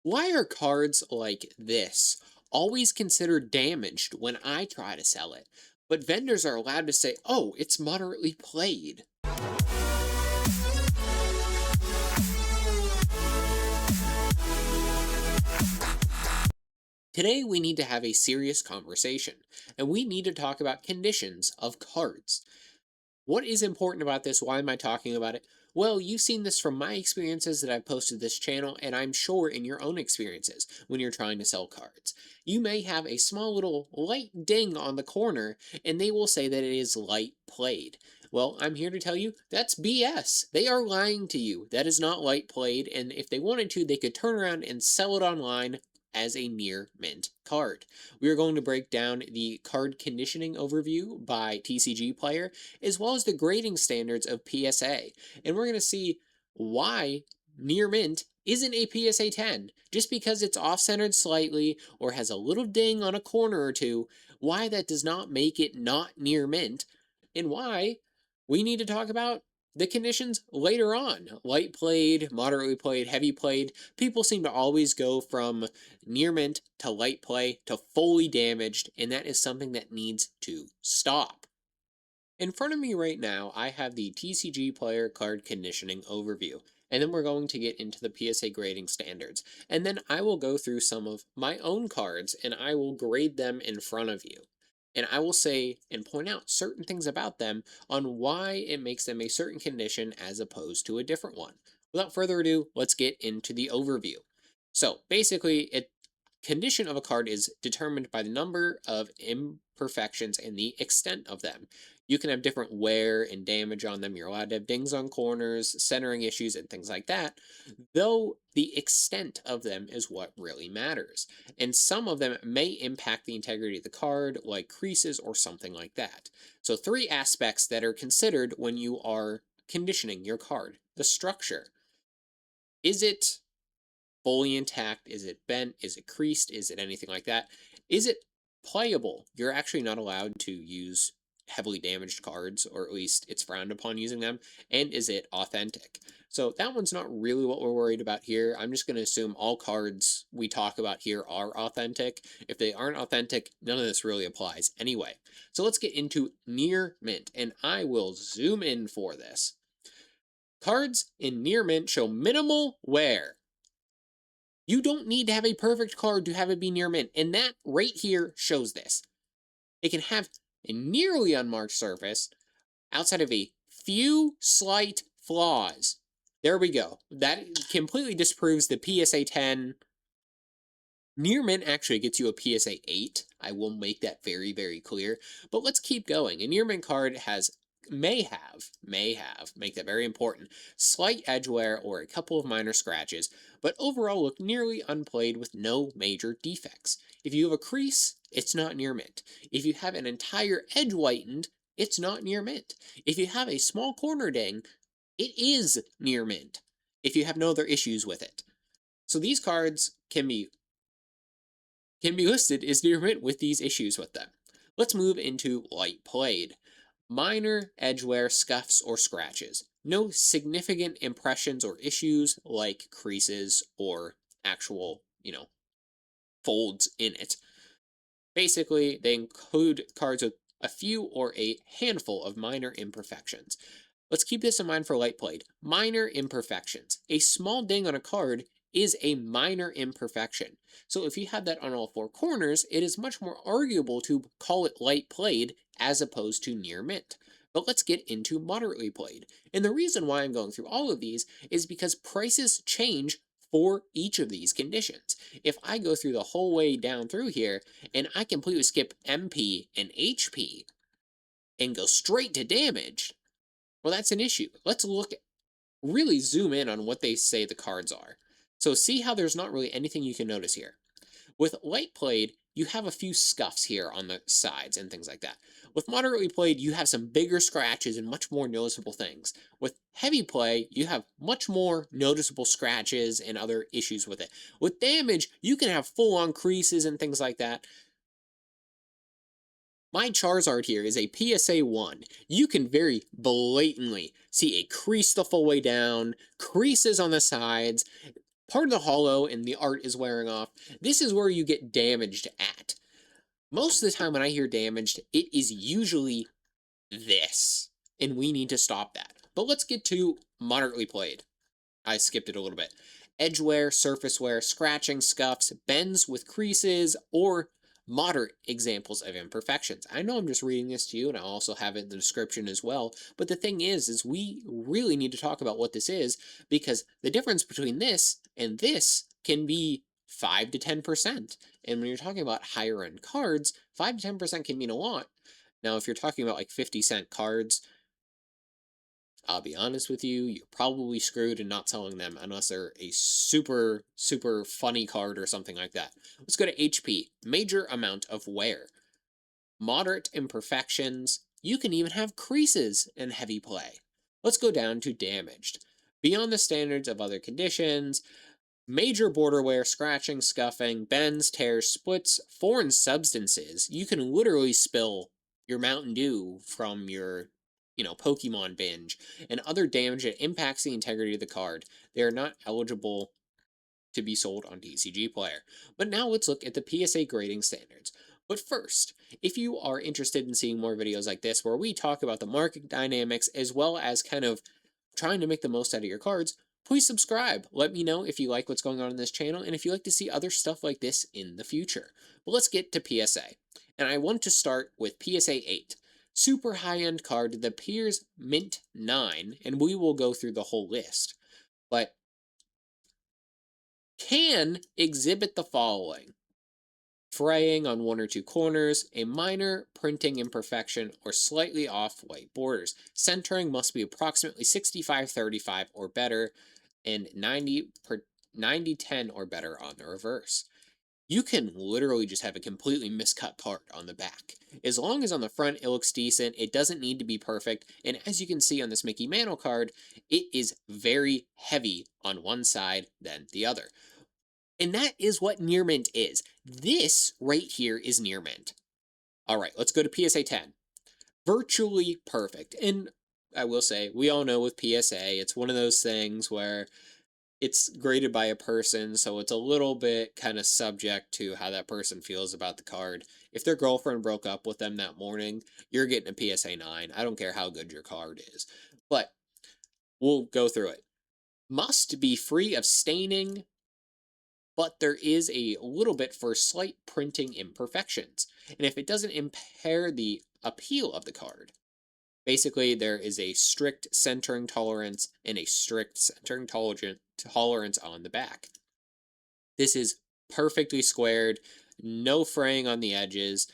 Why are cards like this always considered damaged when I try to sell it, but vendors are allowed to say, oh, it's moderately played? Today, we need to have a serious conversation, and we need to talk about conditions of cards. What is important about this? Why am I talking about it? Well, you've seen this from my experiences that I've posted this channel, and I'm sure in your own experiences when you're trying to sell cards. You may have a small little light ding on the corner, and they will say that it is light played. Well, I'm here to tell you that's BS. They are lying to you. That is not light played, and if they wanted to, they could turn around and sell it online as a near mint card. We are going to break down the card conditioning overview by TCGplayer, as well as the grading standards of PSA. And we're going to see why near mint isn't a PSA 10. Just because it's off-centered slightly or has a little ding on a corner or two, why that does not make it not near mint, and why we need to talk about the conditions later on. Light played, moderately played, heavy played. People seem to always go from near mint to light play to fully damaged, and that is something that needs to stop. In front of me right now, I have the TCGplayer card conditioning overview, and then we're going to get into the PSA grading standards. And then I will go through some of my own cards and I will grade them in front of you. And I will say and point out certain things about them on why it makes them a certain condition as opposed to a different one. Without further ado, let's get into the overview. So basically, condition of a card is determined by the number of imperfections and the extent of them. You can have different wear and damage on them. You're allowed to have dings on corners, centering issues, and things like that, though the extent of them is what really matters. And some of them may impact the integrity of the card, like creases or something like that. So, three aspects that are considered when you are conditioning your card: the structure. Is it fully intact? Is it bent? Is it creased? Is it anything like that? Is it playable? You're actually not allowed to use heavily damaged cards, or at least it's frowned upon using them. And is it authentic? So that one's not really what we're worried about here. I'm just going to assume all cards we talk about here are authentic. If they aren't authentic, none of this really applies anyway. So let's get into near mint, and I will zoom in for this. Cards in near mint show minimal wear. You don't need to have a perfect card to have it be near mint, and that right here shows this. It can have a nearly unmarked surface outside of a few slight flaws. There we go. That completely disproves the PSA 10. Near mint actually gets you a PSA 8. I will make that very, very clear. But let's keep going. A near mint card may have, make that very important, slight edge wear or a couple of minor scratches, but overall look nearly unplayed with no major defects. If you have a crease, it's not near mint. If you have an entire edge whitened, it's not near mint. If you have a small corner ding, it is near mint, if you have no other issues with it. So these cards can be listed as near mint with these issues with them. Let's move into light played. Minor edge wear, scuffs, or scratches. No significant impressions or issues like creases or actual, folds in it. Basically, they include cards with a few or a handful of minor imperfections. Let's keep this in mind for light played. Minor imperfections. A small ding on a card is a minor imperfection. So if you have that on all four corners, it is much more arguable to call it light played as opposed to near mint. But let's get into moderately played. And the reason why I'm going through all of these is because prices change for each of these conditions. If I go through the whole way down through here and I completely skip MP and HP and go straight to damage, well, that's an issue. Let's really zoom in on what they say the cards are. So see how there's not really anything you can notice here. With light played, you have a few scuffs here on the sides and things like that. With moderately played, you have some bigger scratches and much more noticeable things. With heavy play, you have much more noticeable scratches and other issues with it. With damage, you can have full-on creases and things like that. My Charizard here is a PSA 1. You can very blatantly see a crease the full way down, creases on the sides, part of the holo and the art is wearing off, this is where you get damaged at. Most of the time when I hear damaged, it is usually this, and we need to stop that. But let's get to moderately played. I skipped it a little bit. Edge wear, surface wear, scratching, scuffs, bends with creases, or moderate examples of imperfections. I know I'm just reading this to you, and I'll also have it in the description as well. But the thing is we really need to talk about what this is, because the difference between this and this can be 5 to 10%. And when you're talking about higher end cards, 5 to 10% can mean a lot. Now, if you're talking about like 50-cent cards, I'll be honest with you, you're probably screwed in not selling them unless they're a super, super funny card or something like that. Let's go to HP. Major amount of wear. Moderate imperfections. You can even have creases in heavy play. Let's go down to damaged. Beyond the standards of other conditions, major border wear, scratching, scuffing, bends, tears, splits, foreign substances. You can literally spill your Mountain Dew from your Pokemon binge, and other damage that impacts the integrity of the card. They are not eligible to be sold on TCGplayer. But now let's look at the PSA grading standards. But first, if you are interested in seeing more videos like this where we talk about the market dynamics as well as kind of trying to make the most out of your cards, please subscribe. Let me know if you like what's going on in this channel and if you like to see other stuff like this in the future. But let's get to PSA. And I want to start with PSA 8. Super high-end card that appears mint 9, and we will go through the whole list. But can exhibit the following: fraying on one or two corners, a minor printing imperfection, or slightly off white borders. Centering must be approximately 65-35 or better, and 90-10 or better on the reverse. You can literally just have a completely miscut card on the back. As long as on the front it looks decent, it doesn't need to be perfect, and as you can see on this Mickey Mantle card, it is very heavy on one side than the other. And that is what near mint is. This right here is near mint. All right, let's go to PSA 10. Virtually perfect. And I will say, we all know with PSA, it's one of those things where it's graded by a person, so it's a little bit kind of subject to how that person feels about the card. If their girlfriend broke up with them that morning, you're getting a PSA 9. I don't care how good your card is. But we'll go through it. Must be free of staining, but there is a little bit for slight printing imperfections. And if it doesn't impair the appeal of the card, basically there is a strict centering tolerance and a strict centering tolerance on the back. This is perfectly squared, no fraying on the edges.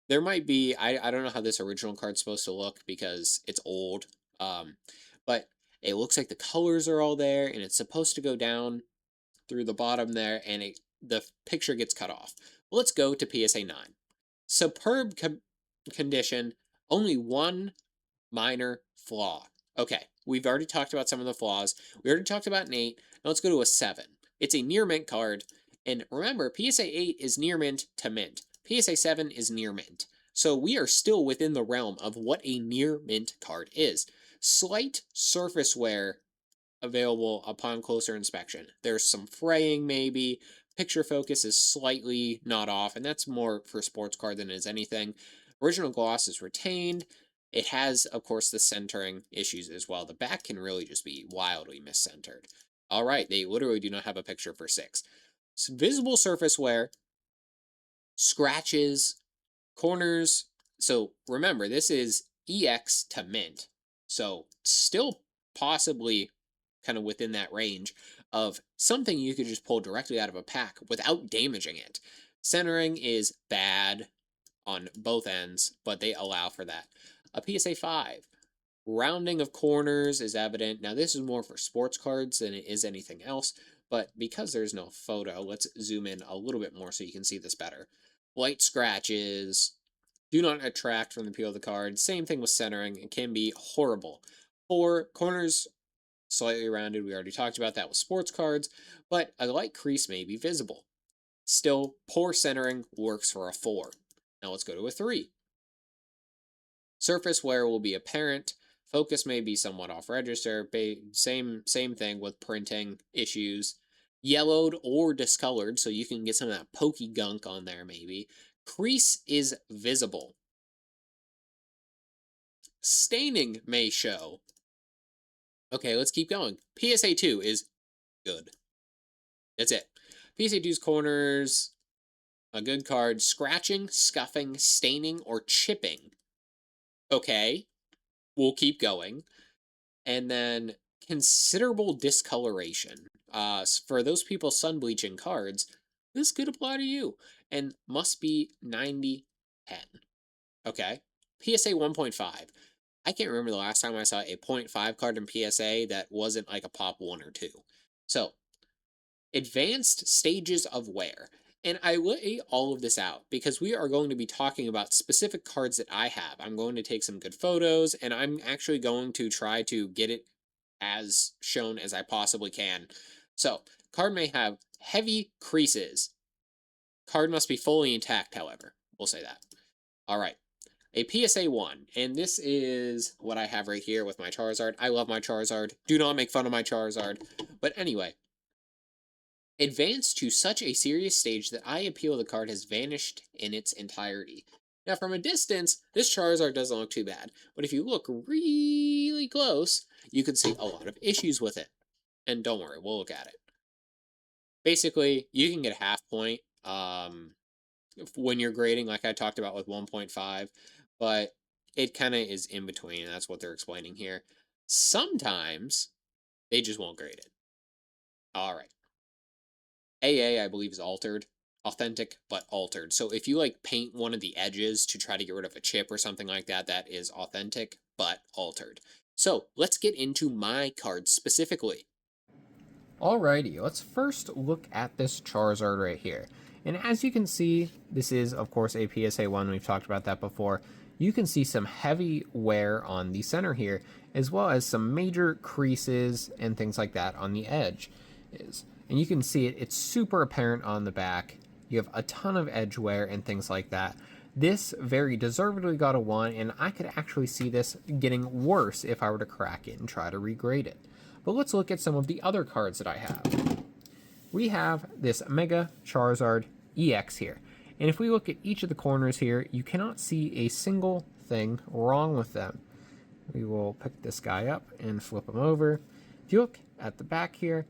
There might be, I don't know how this original card's supposed to look because it's old, but it looks like the colors are all there, and it's supposed to go down through the bottom there, and the picture gets cut off. Let's go to PSA 9. Superb condition, only one minor flaw. Okay, we've already talked about some of the flaws. We already talked about an 8. Now let's go to a 7. It's a near mint card, and remember, PSA 8 is near mint to mint. PSA 7 is near mint. So we are still within the realm of what a near mint card is. Slight surface wear available upon closer inspection. There's some fraying maybe. Picture focus is slightly not off, and that's more for sports card than it is anything. Original gloss is retained. It has, of course, the centering issues as well. The back can really just be wildly miscentered. All right, they literally do not have a picture for 6. Visible surface wear, scratches, corners. So remember, this is EX to mint. So still possibly kind of within that range of something you could just pull directly out of a pack without damaging it. Centering is bad on both ends, but they allow for that. A PSA 5. Rounding of corners is evident. Now, this is more for sports cards than it is anything else, but because there's no photo, let's zoom in a little bit more so you can see this better. Light scratches do not attract from the appeal of the card. Same thing with centering. It can be horrible. 4 corners slightly rounded. We already talked about that with sports cards, but a light crease may be visible. Still, poor centering works for a 4. Now let's go to a 3. Surface wear will be apparent. Focus may be somewhat off register. Same thing with printing issues. yellowed or discolored, so you can get some of that pokey gunk on there maybe. Crease is visible. Staining may show. Okay, let's keep going. PSA 2 is good. That's it. PSA 2's corners, a good card. Scratching, scuffing, staining, or chipping. Okay, we'll keep going. And then considerable discoloration. For those people sun bleaching cards, this could apply to you. And must be 90/10. Okay. PSA 1.5. I can't remember the last time I saw a 0.5 card in PSA that wasn't like a pop 1 or 2. So, advanced stages of wear. And I lay all of this out because we are going to be talking about specific cards that I have. I'm going to take some good photos and I'm actually going to try to get it as shown as I possibly can. So, card may have heavy creases. Card must be fully intact, however. We'll say that. All right. A PSA 1, and this is what I have right here with my Charizard. I love my Charizard. Do not make fun of my Charizard. But anyway, advanced to such a serious stage that eye appeal of the card has vanished in its entirety. Now, from a distance, this Charizard doesn't look too bad, but if you look really close, you can see a lot of issues with it. And don't worry, we'll look at it. Basically, you can get a half point when you're grading, like I talked about with 1.5, but it kind of is in between, and that's what they're explaining here. Sometimes they just won't grade it. All right. AA, I believe, is altered. Authentic, but altered. So if you like paint one of the edges to try to get rid of a chip or something like that, that is authentic, but altered. So let's get into my cards specifically. Alrighty, let's first look at this Charizard right here. And as you can see, this is, of course, a PSA 1. We've talked about that before. You can see some heavy wear on the center here, as well as some major creases and things like that on the edge. And you can see it's super apparent on the back. You have a ton of edge wear and things like that. This very deservedly got a 1, and I could actually see this getting worse if I were to crack it and try to regrade it. But let's look at some of the other cards that I have. We have this Mega Charizard EX here. And if we look at each of the corners here, you cannot see a single thing wrong with them. We will pick this guy up and flip him over. If you look at the back here,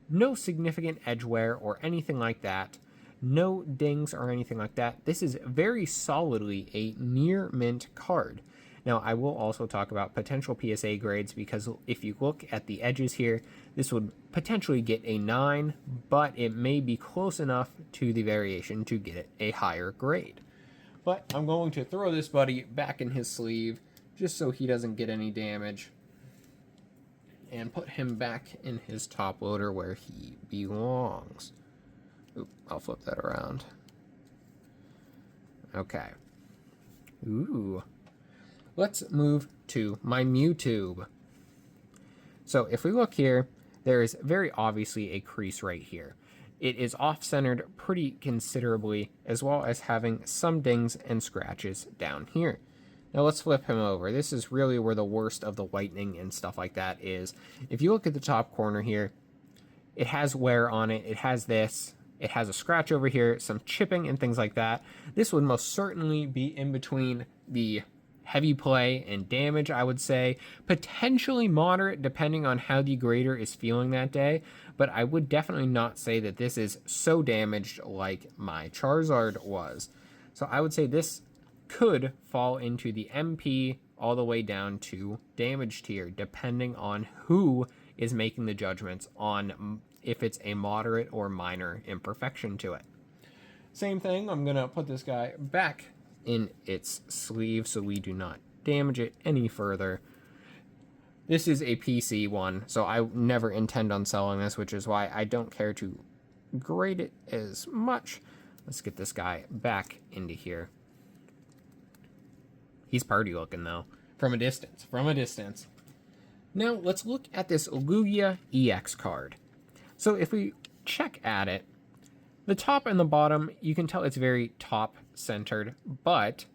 no significant edge wear or anything like that. No dings or anything like that. This is very solidly a near mint card. Now, I will also talk about potential PSA grades because if you look at the edges here, this would potentially get a 9, but it may be close enough to the variation to get it a higher grade. But I'm going to throw this buddy back in his sleeve just so he doesn't get any damage and put him back in his top loader where he belongs. Oop, I'll flip that around. Okay. Ooh. Let's move to my Mewtwo. So if we look here, there is very obviously a crease right here. It is off-centered pretty considerably, as well as having some dings and scratches down here. Now let's flip him over. This is really where the worst of the whitening and stuff like that is. If you look at the top corner here, it has wear on it. It has this. It has a scratch over here, some chipping and things like that. This would most certainly be in between the heavy play and damage, I would say. Potentially moderate, depending on how the grader is feeling that day. But I would definitely not say that this is so damaged like my Charizard was. So I would say this could fall into the MP all the way down to damage tier, depending on who is making the judgments on if it's a moderate or minor imperfection to it. Same thing, I'm going to put this guy back in its sleeve so we do not damage it any further. This is a PC one, so I never intend on selling this, which is why I don't care to grade it as much. Let's get this guy back into here. He's party looking though, from a distance, Now let's look at this Lugia EX card. So if we check at it, the top and the bottom, you can tell it's very top centered, but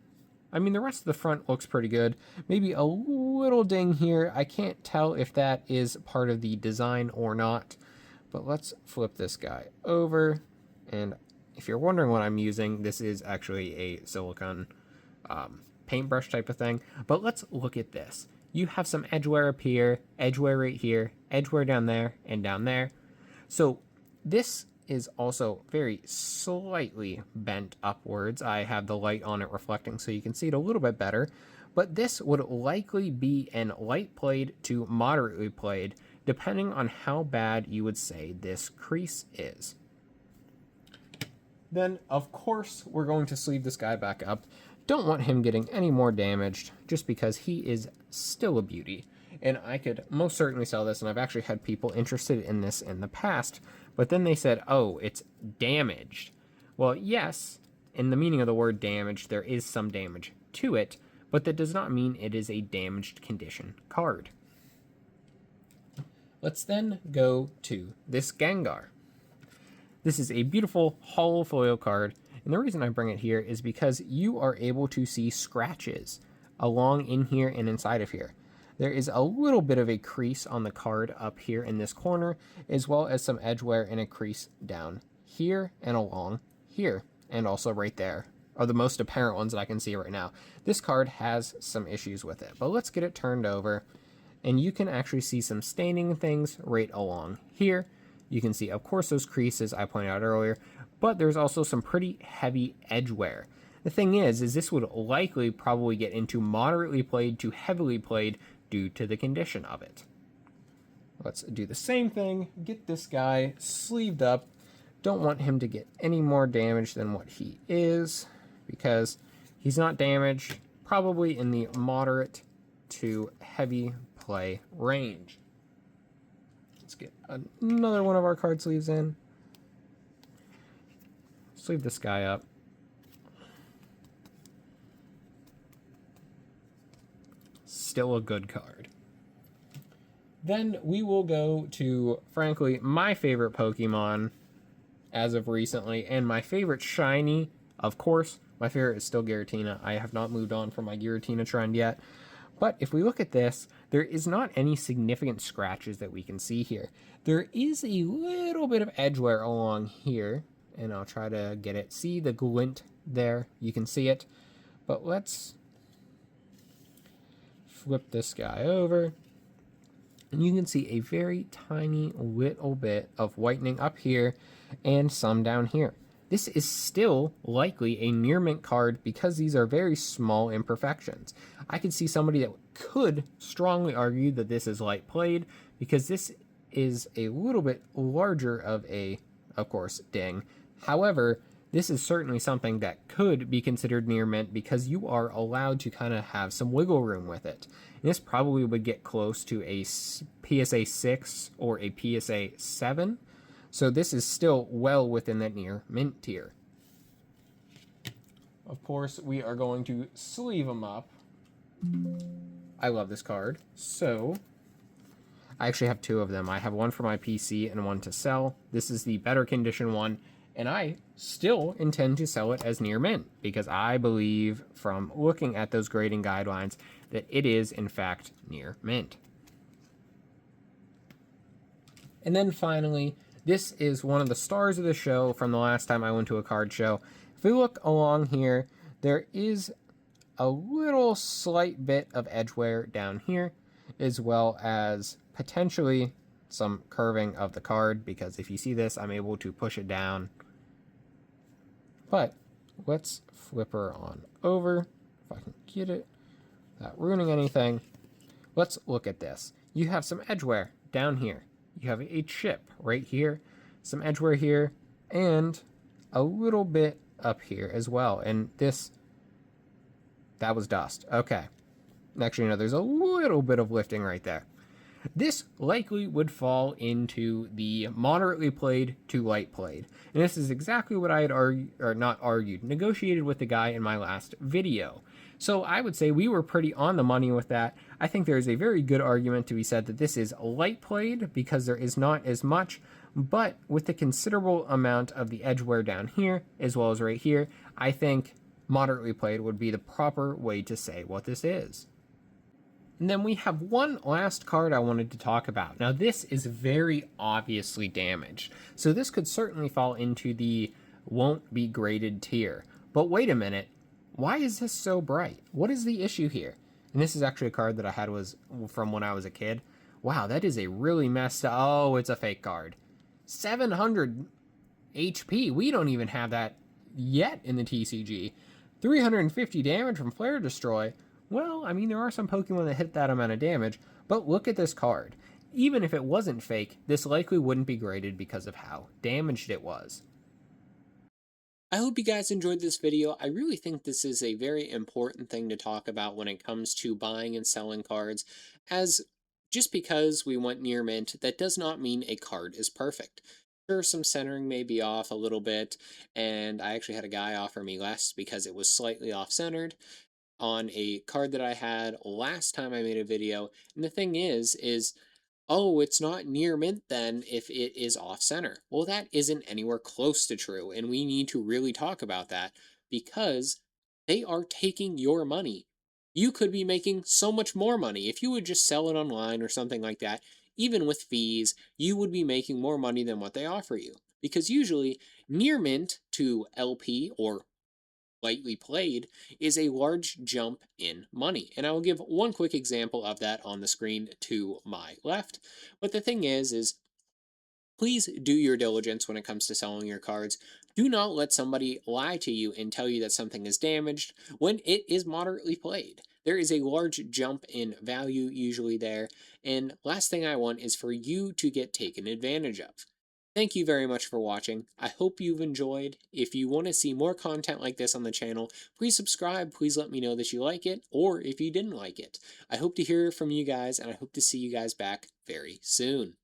I mean, the rest of the front looks pretty good. Maybe a little ding here. I can't tell if that is part of the design or not, But let's flip this guy over. And if you're wondering what I'm using, this is actually a silicone paintbrush type of thing. But let's look at this. You have some edge wear up here, edge wear right here, edge wear down there, and down there. So this is also very slightly bent upwards. I have the light on it reflecting so you can see it a little bit better. But this would likely be an light played to moderately played, depending on how bad you would say this crease is. Then, of course, we're going to sleeve this guy back up. Don't want him getting any more damaged, just because he is still a beauty. And I could most certainly sell this, and I've actually had people interested in this in the past, but then they said, oh, it's damaged. Well, yes, in the meaning of the word damaged, there is some damage to it, but that does not mean it is a damaged condition card. Let's then go to this Gengar. This is a beautiful holo foil card, and the reason I bring it here is because you are able to see scratches along in here and inside of here. There is a little bit of a crease on the card up here in this corner, as well as some edge wear and a crease down here and along here, and also right there are the most apparent ones that I can see right now. This card has some issues with it, but let's get it turned over, and you can actually see some staining things right along here. You can see, of course, those creases I pointed out earlier, but there's also some pretty heavy edge wear. The thing is this would likely probably get into moderately played to heavily played due to the condition of it. Let's do the same thing, get this guy sleeved up. Don't want him to get any more damage than what he is, because he's not damaged, probably in the moderate to heavy play range. Let's get another one of our card sleeves in. Sleeve this guy up. Still a good card. Then we will go to, frankly, my favorite Pokemon as of recently, and my favorite shiny, of course. My favorite is still Giratina. I have not moved on from my Giratina trend yet. But if we look at this, there is not any significant scratches that we can see here. There is a little bit of edge wear along here, and I'll try to get it. See the glint there? You can see it. But let's flip this guy over, and you can see a very tiny little bit of whitening up here and some down here. This is still likely a near mint card because these are very small imperfections. I could see somebody that could strongly argue that this is light played because this is a little bit larger of a, of course, ding. However, this is certainly something that could be considered near mint because you are allowed to kind of have some wiggle room with it. And this probably would get close to a PSA 6 or a PSA 7. So this is still well within that near mint tier. Of course, we are going to sleeve them up. I love this card. So I actually have two of them. I have one for my PC and one to sell. This is the better condition one, and I still intend to sell it as near mint because I believe from looking at those grading guidelines that it is in fact near mint. And then finally, this is one of the stars of the show from the last time I went to a card show. If we look along here, there is a little slight bit of edge wear down here, as well as potentially some curving of the card, because if you see this, I'm able to push it down. But let's flip her on over, if I can get it, without ruining anything. Let's look at this. You have some edge wear down here. You have a chip right here, some edge wear here, and a little bit up here as well. And this, that was dust. Okay. Actually, no, there's a little bit of lifting right there. This likely would fall into the moderately played to light played. And this is exactly what I had negotiated with the guy in my last video. So I would say we were pretty on the money with that. I think there is a very good argument to be said that this is light played because there is not as much, but with the considerable amount of the edge wear down here, as well as right here, I think moderately played would be the proper way to say what this is. And then we have one last card I wanted to talk about. Now, this is very obviously damaged, so this could certainly fall into the won't be graded tier. But wait a minute, why is this so bright? What is the issue here? And this is actually a card that I had was from when I was a kid. Wow, that is a really messed up. Oh, it's a fake card. 700 HP. We don't even have that yet in the TCG. 350 damage from Flare Destroy. Well, I mean, there are some Pokemon that hit that amount of damage, but look at this card. Even if it wasn't fake, this likely wouldn't be graded because of how damaged it was. I hope you guys enjoyed this video. I really think this is a very important thing to talk about when it comes to buying and selling cards, as just because we want near mint, that does not mean a card is perfect. Sure, some centering may be off a little bit, and I actually had a guy offer me less because it was slightly off-centered on a card that I had last time I made a video. And the thing is, oh, it's not near mint then if it is off center. Well, that isn't anywhere close to true, and we need to really talk about that because they are taking your money. You could be making so much more money if you would just sell it online or something like that. Even with fees, you would be making more money than what they offer you. Because usually, near mint to LP or lightly played is a large jump in money. And I will give one quick example of that on the screen to my left. But the thing is please do your diligence when it comes to selling your cards. Do not let somebody lie to you and tell you that something is damaged when it is moderately played. There is a large jump in value usually there. And last thing I want is for you to get taken advantage of. Thank you very much for watching. I hope you've enjoyed. If you want to see more content like this on the channel, please subscribe. Please let me know that you like it or if you didn't like it. I hope to hear from you guys and I hope to see you guys back very soon.